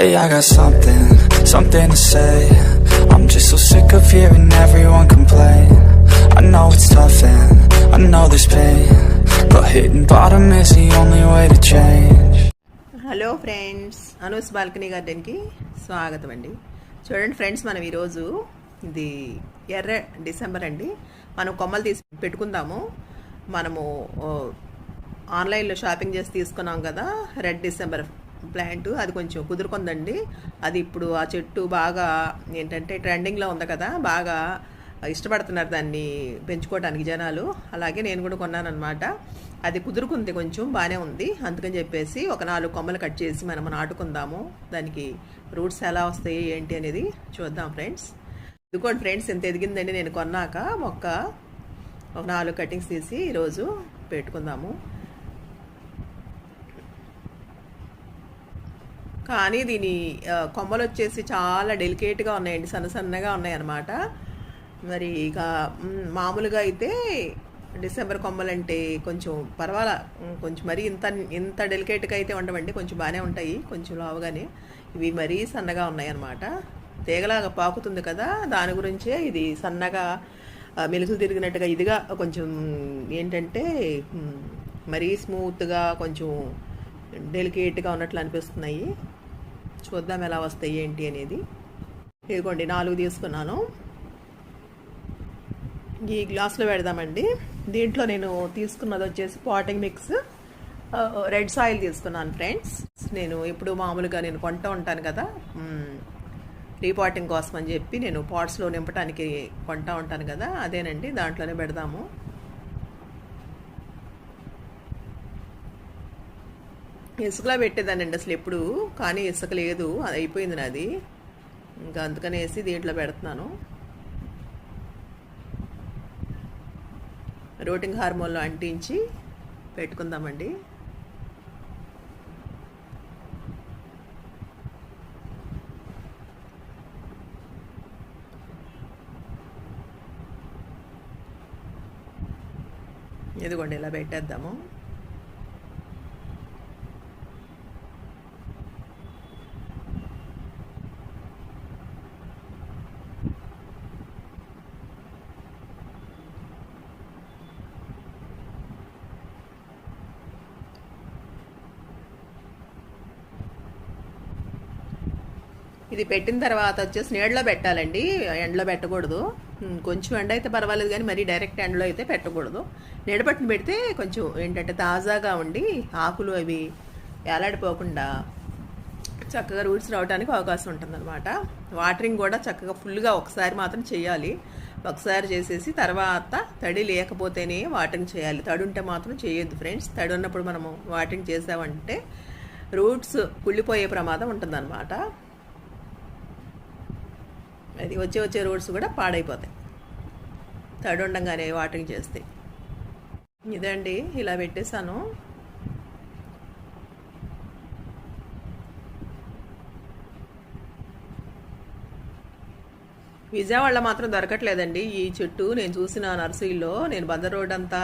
Hey, I got something to say. I'm just so sick of hearing everyone complain. I know it's tough and I know there's pain, but hitting bottom is the only way to change. Hello friends, Anu's balcony గార్డెన్కి స్వాగతం అండి. చూడండి friends, మనం ఈరోజు ఇది ఎర్ర December అండి. మనం కొమ్మలు తీసి పెట్టుకుందాము. మనము ఆన్లైన్లో షాపింగ్ చేసి తీసుకున్నాం కదా రెడ్ డిసెంబర్ ప్లాంట్, అది కొంచెం కుదురుకుందండి. అది ఇప్పుడు ఆ చెట్టు బాగా ఏంటంటే ట్రెండింగ్లో ఉంది కదా, బాగా ఇష్టపడుతున్నారు దాన్ని పెంచుకోవడానికి జనాలు. అలాగే నేను కూడా కొన్నానమాట. అది కుదురుకుంది, కొంచెం బాగానే ఉంది. అందుకని చెప్పేసి ఒక 4 కొమ్మలు కట్ చేసి మనం నాటుకుందాము. దానికి రూట్స్ ఎలా వస్తాయి ఏంటి అనేది చూద్దాం ఫ్రెండ్స్. ఇదిగోండి ఫ్రెండ్స్, ఎంత ఎదిగిందండి నేను కొన్నాక మొక్క. ఒక 4 కటింగ్స్ తీసి ఈరోజు పెట్టుకుందాము. కానీ దీని కొమ్మలు వచ్చేసి చాలా డెలికేట్గా ఉన్నాయండి, సన్నగా ఉన్నాయి అన్నమాట. మరి ఇక మామూలుగా అయితే డిసెంబర్ కొమ్మలంటే కొంచెం పర్వాలా, కొంచెం మరీ ఇంత డెలికేట్గా అయితే ఉండవండి, కొంచెం బాగానే ఉంటాయి, కొంచెం లావుగానే. ఇవి మరీ సన్నగా ఉన్నాయి అన్నమాట. తీగలాగా పాకుతుంది కదా, దాని గురించే ఇది సన్నగా మెలుగులు తిరిగినట్టుగా ఇదిగా కొంచెం ఏంటంటే మరీ స్మూత్గా కొంచెం డెలికేట్గా ఉన్నట్లు అనిపిస్తున్నాయి. చూద్దాం ఎలా వస్తాయి ఏంటి అనేది. ఇదిగోండి 4 తీసుకున్నాను. ఈ గ్లాస్లో పెడదామండి. దీంట్లో నేను తీసుకున్నది వచ్చేసి పాటింగ్ మిక్స్ రెడ్ సాయిల్ తీసుకున్నాను ఫ్రెండ్స్. నేను ఇప్పుడు మామూలుగా నేను కొంటూ ఉంటాను కదా రీపాటింగ్ కోసం అని చెప్పి, నేను పాట్స్లో నింపడానికి కొంటూ ఉంటాను కదా, అదేనండి. దాంట్లోనే పెడదాము. ఇసుకలా పెట్టేదానండి అసలు ఎప్పుడు, కానీ ఇసుక లేదు, అది అయిపోయింది నాది. ఇంకా అందుకనేసి దీంట్లో పెడుతున్నాను. రోటింగ్ హార్మోన్లో అంటించి పెట్టుకుందామండి. ఇదిగోండి ఇలా పెట్టేద్దాము. ఇది పెట్టిన తర్వాత వచ్చేసి నీడలో పెట్టాలండి, ఎండలో పెట్టకూడదు. కొంచెం ఎండ అయితే పర్వాలేదు, కానీ మరీ డైరెక్ట్ ఎండలో అయితే పెట్టకూడదు. నీడపట్టును పెడితే కొంచెం ఏంటంటే తాజాగా ఉండి ఆకులు అవి ఏలాడిపోకుండా చక్కగా రూట్స్ రావడానికి అవకాశం ఉంటుందన్నమాట. వాటరింగ్ కూడా చక్కగా ఫుల్గా ఒకసారి మాత్రం చేయాలి. ఒకసారి చేసేసి తర్వాత తడి లేకపోతేనే వాటరింగ్ చేయాలి. తడి ఉంటే మాత్రం చేయొద్దు ఫ్రెండ్స్. తడి ఉన్నప్పుడు మనము వాటరింగ్ చేసామంటే రూట్స్ కుళ్ళిపోయే ప్రమాదం ఉంటుందన్నమాట. అది వచ్చే రోడ్స్ కూడా పాడైపోతాయి తడి ఉండంగానే వాటరింగ్ చేస్తే. ఇదండి, ఇలా పెట్టేశాను. విజయవాడలో మాత్రం దొరకట్లేదండి ఈ చెట్టు. నేను చూసిన నర్సరీలో, నేను బందర్ రోడ్ అంతా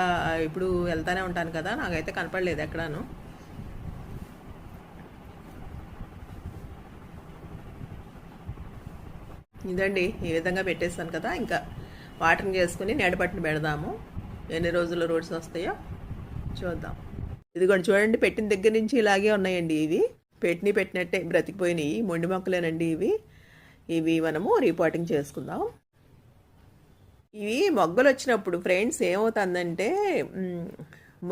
ఇప్పుడు వెళ్తానే ఉంటాను కదా, నాకైతే కనపడలేదు ఎక్కడాను. ఇదండి, ఈ విధంగా పెట్టేస్తాను కదా. ఇంకా వాటరింగ్ చేసుకుని నీడపట్టును పెడదాము. ఎన్ని రోజుల్లో రోడ్స్ వస్తాయో చూద్దాం. ఇదిగోండి చూడండి, పెట్టిన దగ్గర నుంచి ఇలాగే ఉన్నాయండి. ఇవి పెట్టినట్టే బ్రతికిపోయినాయి మొండి మొక్కలేనండి ఇవి మనము రీపాటింగ్ చేసుకుందాం. ఇవి మొగ్గలు వచ్చినప్పుడు ఫ్రెండ్స్ ఏమవుతుందంటే,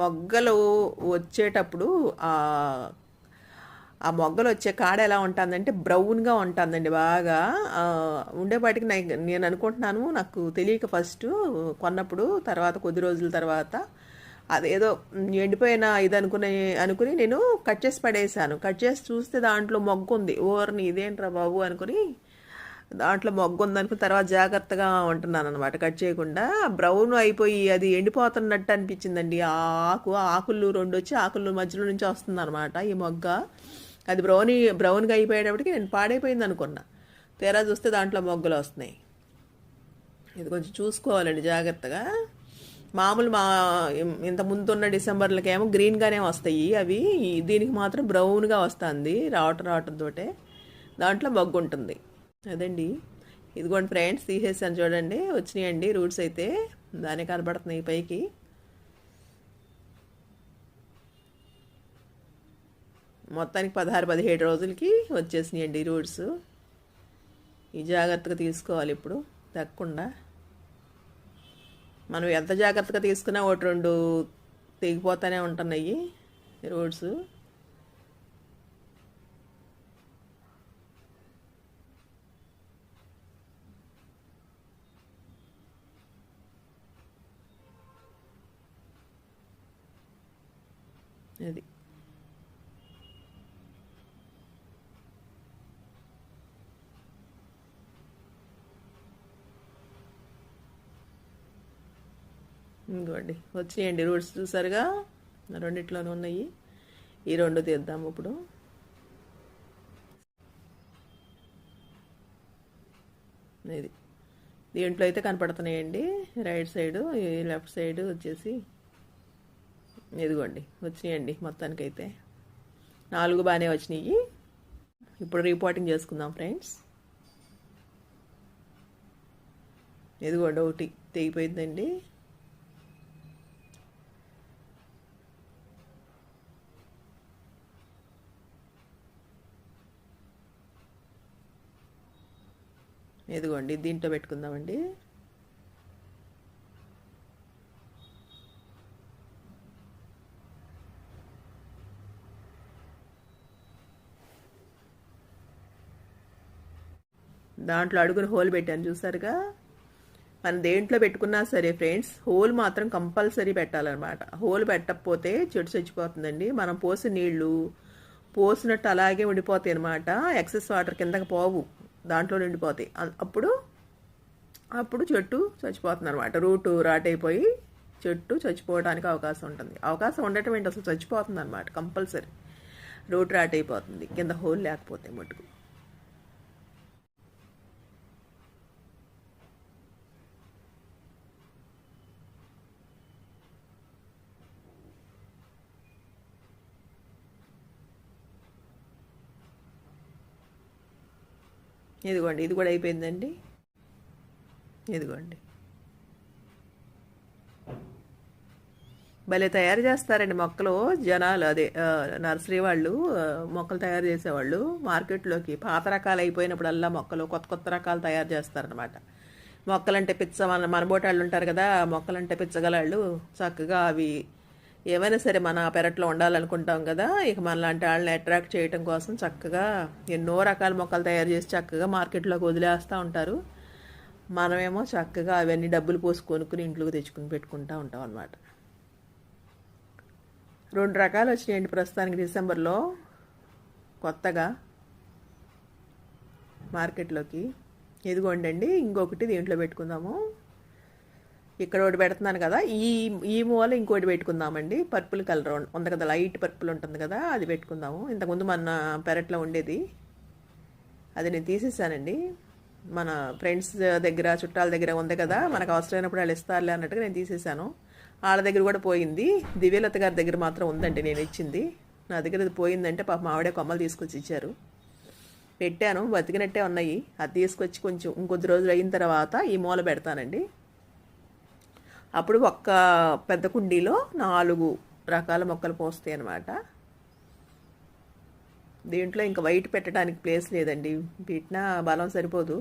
మొగ్గలు వచ్చేటప్పుడు ఆ మొగ్గలు వచ్చే కాడ ఎలా ఉంటుందంటే బ్రౌన్గా ఉంటుందండి బాగా ఉండేపాటికి. నేను అనుకుంటున్నాను, నాకు తెలియక ఫస్ట్ కొన్నప్పుడు, తర్వాత కొద్ది రోజుల తర్వాత అదేదో ఎండిపోయిన ఇది అనుకుని నేను కట్ చేసి పడేసాను. కట్ చేసి చూస్తే దాంట్లో మొగ్గు ఉంది. ఓర్ని ఇదేంట్రా బాబు అనుకుని దాంట్లో మొగ్గు ఉందనుకుని తర్వాత జాగ్రత్తగా ఉంటున్నాను అనమాట, కట్ చేయకుండా. బ్రౌన్ అయిపోయి అది ఎండిపోతున్నట్టు అనిపించిందండి. ఆకులు 2 వచ్చి ఆకుల మధ్యలో నుంచి వస్తుంది అనమాట ఈ మొగ్గ. అది బ్రౌన్గా అయిపోయేటప్పటికి నేను పాడైపోయింది అనుకున్నా. తీరా చూస్తే దాంట్లో మొగ్గలు వస్తున్నాయి. ఇది కొంచెం చూసుకోవాలండి జాగ్రత్తగా. మామూలు ఇంత ముందున్న డిసెంబర్లకేమో గ్రీన్గానే వస్తాయి అవి, దీనికి మాత్రం బ్రౌన్గా వస్తుంది రావటంతో. దాంట్లో మొగ్గు ఉంటుంది. అదండి, ఇదిగోండి ఫ్రెండ్స్, తీసేసాను చూడండి, వచ్చినాయండి రూట్స్ అయితే దానే కనబడుతున్నాయి పైకి. మొత్తానికి 16-17 రోజులకి వచ్చేసినాయండి రూట్స్. ఈ జాగ్రత్తగా తీసుకోవాలి ఇప్పుడు తగ్గకుండా. మనం ఎంత జాగ్రత్తగా తీసుకున్నా ఒకటి రెండు తెగిపోతూనే ఉంటున్నాయి రూట్స్. అది ఇంకోండి వచ్చేయండి రూట్స్, చూసారుగా, రెండిట్లోనూ ఉన్నాయి. ఈ రెండు తీద్దాము ఇప్పుడు. ఇది దీంట్లో అయితే కనపడుతున్నాయండి, రైట్ సైడు, ఈ లెఫ్ట్ సైడ్ వచ్చేసి ఇదిగోండి వచ్చినాయండి. మొత్తానికైతే 4 బాగానే వచ్చినాయి. ఇప్పుడు రిపోర్టింగ్ చేసుకుందాం ఫ్రెండ్స్. ఇదిగోండి ఒకటి తెగిపోయిందండి. ఇదిగోండి దీంట్లో పెట్టుకుందామండి. దాంట్లో అడుగున హోల్ పెట్టాను చూసారుగా. మనం దేంట్లో పెట్టుకున్నా సరే ఫ్రెండ్స్, హోల్ మాత్రం కంపల్సరీ పెట్టాలన్నమాట. హోల్ పెట్టకపోతే చెట్టు చచ్చిపోతుందండి. మనం పోసిన నీళ్లు పోసినట్టు అలాగే ఉండిపోతాయి అనమాట. ఎక్సెస్ వాటర్ కిందకి పోవు, దాంట్లో నిండిపోతాయి. అప్పుడు చెట్టు చచ్చిపోతుంది అనమాట. రూట్ రాటైపోయి చెట్టు చచ్చిపోవడానికి అవకాశం ఉంటుంది. అవకాశం ఉండటం ఏంటి, అసలు చచ్చిపోతుంది అనమాట. కంపల్సరీ రూట్ రాటైపోతుంది కింద హోల్ లేకపోతే మటుకు. ఇదిగోండి ఇది కూడా అయిపోయిందండి. ఇదిగోండి భలే తయారు చేస్తారండి మొక్కలు జనాలు, అదే నర్సరీ వాళ్ళు, మొక్కలు తయారు చేసేవాళ్ళు. మార్కెట్లోకి పాత రకాలు అయిపోయినప్పుడల్లా మొక్కలు కొత్త కొత్త రకాలు తయారు చేస్తారనమాట. మొక్కలంటే పిచ్చ, మన బోటాళ్ళు ఉంటారు కదా, మొక్కలంటే పిచ్చగలాళ్ళు. చక్కగా అవి ఏమైనా సరే మన పెరట్లో ఉండాలనుకుంటాం కదా, ఇక మనలాంటి వాళ్ళని అట్రాక్ట్ చేయడం కోసం చక్కగా ఎన్నో రకాల మొక్కలు తయారు చేసి చక్కగా మార్కెట్లోకి వదిలేస్తూ ఉంటారు. మనమేమో చక్కగా అవన్నీ డబ్బులు పోసి కొనుక్కుని ఇంట్లోకి తెచ్చుకుని పెట్టుకుంటూ ఉంటాం అన్నమాట. 2 రకాలు వచ్చినాయండి ప్రస్తుతానికి డిసెంబర్లో కొత్తగా మార్కెట్లోకి. ఇదిగోండి ఇంకొకటి దీంట్లో పెట్టుకుందాము. ఇక్కడ ఒకటి పెడుతున్నాను కదా, ఈ మూల ఇంకోటి పెట్టుకుందామండి. పర్పుల్ కలర్ ఉంది కదా, లైట్ పర్పుల్ ఉంటుంది కదా, అది పెట్టుకుందాము. ఇంతకుముందు మన పెరట్లో ఉండేది, అది నేను తీసేసానండి. మన ఫ్రెండ్స్ దగ్గర చుట్టాల దగ్గర ఉంది కదా, మనకు అవసరమైనప్పుడు వాళ్ళు ఇస్తారులే అన్నట్టుగా నేను తీసేసాను. వాళ్ళ దగ్గర కూడా పోయింది. దివ్యలత గారి దగ్గర మాత్రం ఉందండి నేను ఇచ్చింది. నా దగ్గర అది పోయిందంటే పాపం ఆవిడే కొమ్మలు తీసుకొచ్చి ఇచ్చారు. పెట్టాను, బతికినట్టే ఉన్నాయి. అది తీసుకొచ్చి కొంచెం ఇంకొద్ది రోజులు అయిన తర్వాత ఈ మూల పెడతానండి. అప్పుడు ఒక్క పెద్ద కుండీలో 4 రకాల మొక్కలు పోస్తాయి అన్నమాట. దీంట్లో ఇంకా వైట్ పెట్టడానికి ప్లేస్ లేదండి, పెట్టినా బలం సరిపోదు.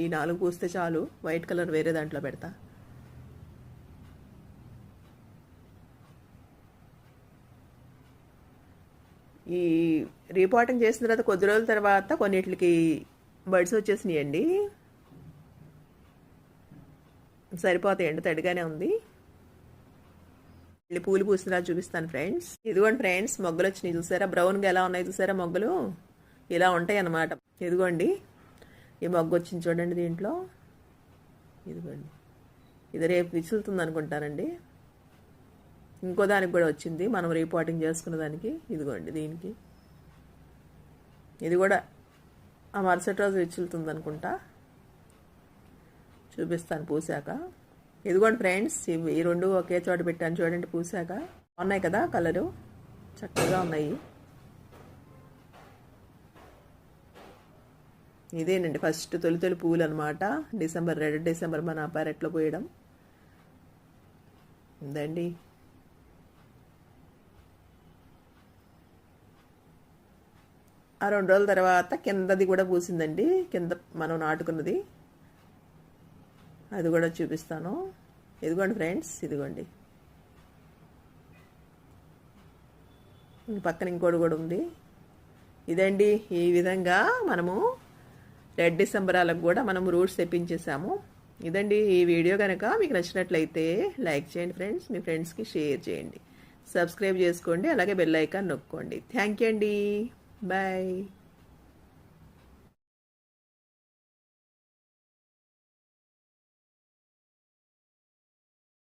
ఈ 4 పూస్తే చాలు, వైట్ కలర్ వేరే దాంట్లో పెడతా. ఈ రీపాటింగ్ చేసిన తర్వాత కొద్ది రోజుల తర్వాత కొన్నిటికి బర్డ్స్ వచ్చేసినాయండి. సరిపోతాయండి, తడిగానే ఉంది. పూలు పూసినా చూపిస్తాను ఫ్రెండ్స్. ఇదిగోండి ఫ్రెండ్స్, మొగ్గలు వచ్చినాయి చూసారా, బ్రౌన్గా ఎలా ఉన్నాయి చూసారా మొగ్గలు, ఇలా ఉంటాయి అన్నమాట. ఇదిగోండి ఈ మొగ్గ వచ్చింది చూడండి దీంట్లో. ఇదిగోండి ఇది రేపు విసులుతుంది అనుకుంటానండి. ఇంకో దానికి కూడా వచ్చింది మనం రిపోర్టింగ్ చేసుకున్న దానికి. ఇదిగోండి దీనికి, ఇది కూడా ఆ మరుసటి రోజు విసులుతుంది అనుకుంటా, చూపిస్తాను పూసాక. ఇదిగోండి ఫ్రెండ్స్, ఈ 2 ఒకే చోట పెట్టాను చూడండి పూసాక. ఉన్నాయి కదా కలరు, చక్కగా ఉన్నాయి. ఇదేనండి ఫస్ట్ తొలి తొలి పువ్వులు అనమాట. రెడ్ డిసెంబర్ మన పెరట్లో పోయడం ఉందండి. ఆ 2 రోజుల తర్వాత కిందది కూడా పూసిందండి. కింద మనం నాటుకున్నది అది కూడా చూపిస్తాను. ఇదిగోండి ఫ్రెండ్స్, ఇదిగోండి. పక్కన ఇంకోటి కూడా ఉంది. ఇదండి, ఈ విధంగా మనము రెడ్ డిసెంబరాలకు కూడా మనము రూట్స్ తెప్పించేసాము. ఇదండి ఈ వీడియో కనుక మీకు నచ్చినట్లయితే లైక్ చేయండి ఫ్రెండ్స్, మీ ఫ్రెండ్స్కి షేర్ చేయండి, సబ్స్క్రైబ్ చేసుకోండి, అలాగే బెల్ ఐకాన్ నొక్కండి. థ్యాంక్ యూ అండి. బాయ్.